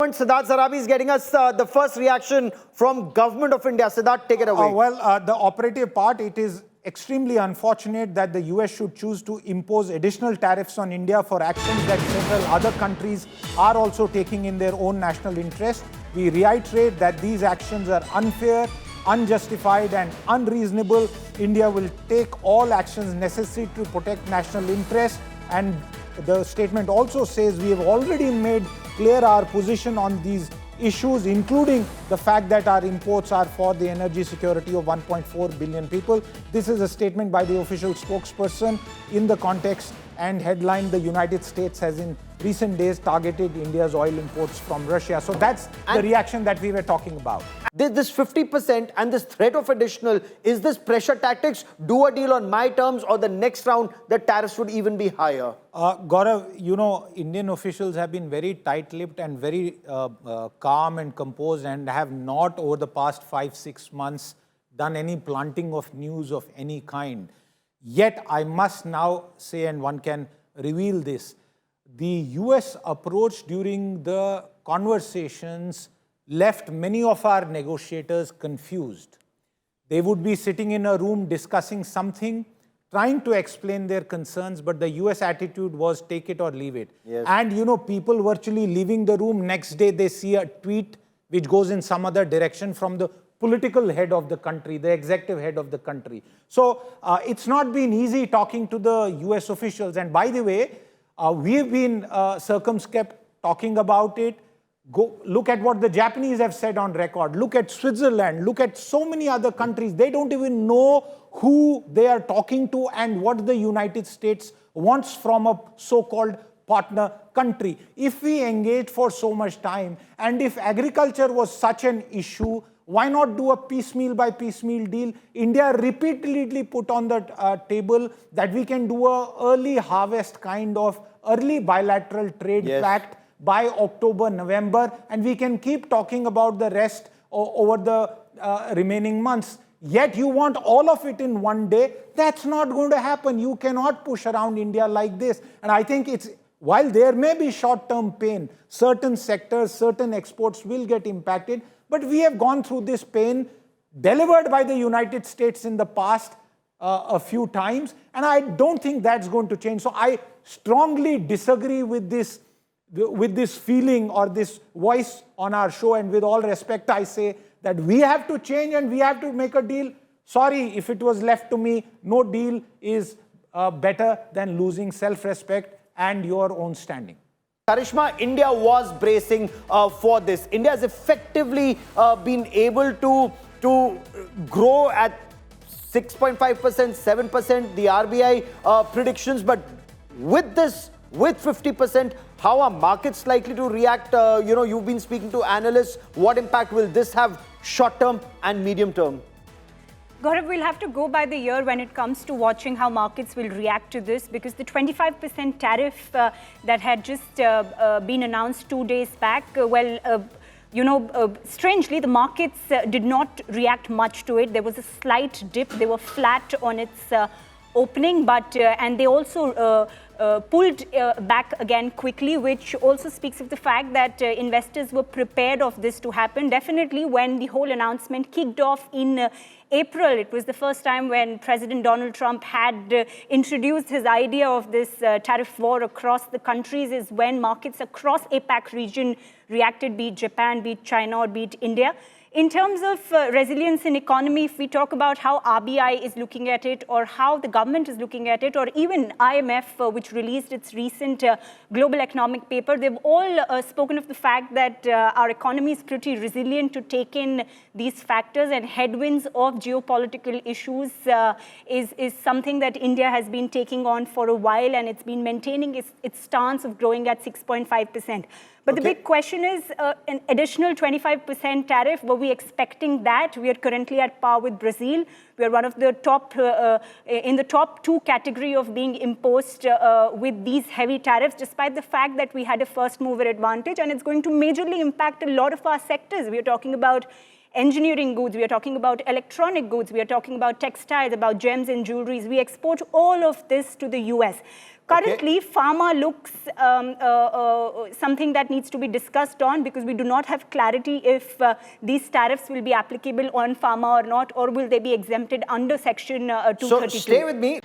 Siddharth Sarabi is getting us the first reaction from Government of India. Siddharth, take it away. The operative part, it is extremely unfortunate that the US should choose to impose additional tariffs on India for actions that several other countries are also taking in their own national interest. We reiterate that these actions are unfair, unjustified and unreasonable. India will take all actions necessary to protect national interest, and the statement also says we have already made clear our position on these issues, including the fact that our imports are for the energy security of 1.4 billion people. This is a statement by the official spokesperson in the context and headline the United States has in recent days targeted India's oil imports from Russia. So that's the reaction that we were talking about. This 50% and this threat of additional, is this pressure tactics, do a deal on my terms, or the next round the tariffs would even be higher? Gaurav, you know, Indian officials have been very tight-lipped and very calm and composed and have not over the past 5-6 months done any planting of news of any kind. Yet I must now say, and one can reveal this, the US approach during the conversations left many of our negotiators confused. They would be sitting in a room discussing something, trying to explain their concerns, but the US attitude was take it or leave it. Yes. And you know, people virtually leaving the room, next day they see a tweet which goes in some other direction from the political head of the country, the executive head of the country. So it's not been easy talking to the US officials. And by the way, we've been circumspect talking about it. Go look at what the Japanese have said on record. Look at Switzerland. Look at so many other countries. They don't even know who they are talking to and what the United States wants from a so-called partner country. If we engage for so much time, and if agriculture was such an issue, why not do a piecemeal by piecemeal deal? India repeatedly put on the table that we can do a early harvest kind of early bilateral trade pact by October, November, and we can keep talking about the rest over the remaining months. Yet you want all of it in one day. That's not going to happen. You cannot push around India like this. And I think it's, while there may be short-term pain, certain sectors, certain exports will get impacted, but we have gone through this pain delivered by the United States in the past a few times, and I don't think that's going to change. So I strongly disagree with this feeling or this voice on our show, and with all respect, I say that we have to change and we have to make a deal. Sorry, if it was left to me, no deal is better than losing self-respect and your own standing. Karishma, India was bracing for this. India has effectively been able to grow at 6.5%, 7%, the RBI predictions. But with this, with 50%, how are markets likely to react? You know, you've been speaking to analysts. What impact will this have short-term and medium-term? Gaurav, we'll have to go by the year when it comes to watching how markets will react to this, because the 25% tariff that had just been announced 2 days back, strangely, the markets did not react much to it. There was a slight dip. They were flat on its opening, but and they also pulled back again quickly, which also speaks of the fact that investors were prepared of this to happen. Definitely when the whole announcement kicked off in April, it was the first time when President Donald Trump had introduced his idea of this tariff war across the countries, is when markets across APAC region reacted, be it Japan, be it China, or be it India. In terms of resilience in economy, if we talk about how RBI is looking at it, or how the government is looking at it, or even IMF, which released its recent global economic paper, they've all spoken of the fact that our economy is pretty resilient to take in these factors, and headwinds of geopolitical issues is something that India has been taking on for a while, and it's been maintaining its stance of growing at 6.5%. But the big question is an additional 25% tariff. Were we expecting that? We are currently at par with Brazil. We are one of the top, in the top 2 category of being imposed with these heavy tariffs, despite the fact that we had a first mover advantage, and it's going to majorly impact a lot of our sectors. We are talking about engineering goods, we are talking about electronic goods, we are talking about textiles, about gems and jewelries. We export all of this to the US. Currently, pharma looks something that needs to be discussed on, because we do not have clarity if these tariffs will be applicable on pharma or not, or will they be exempted under Section 232. So stay with me.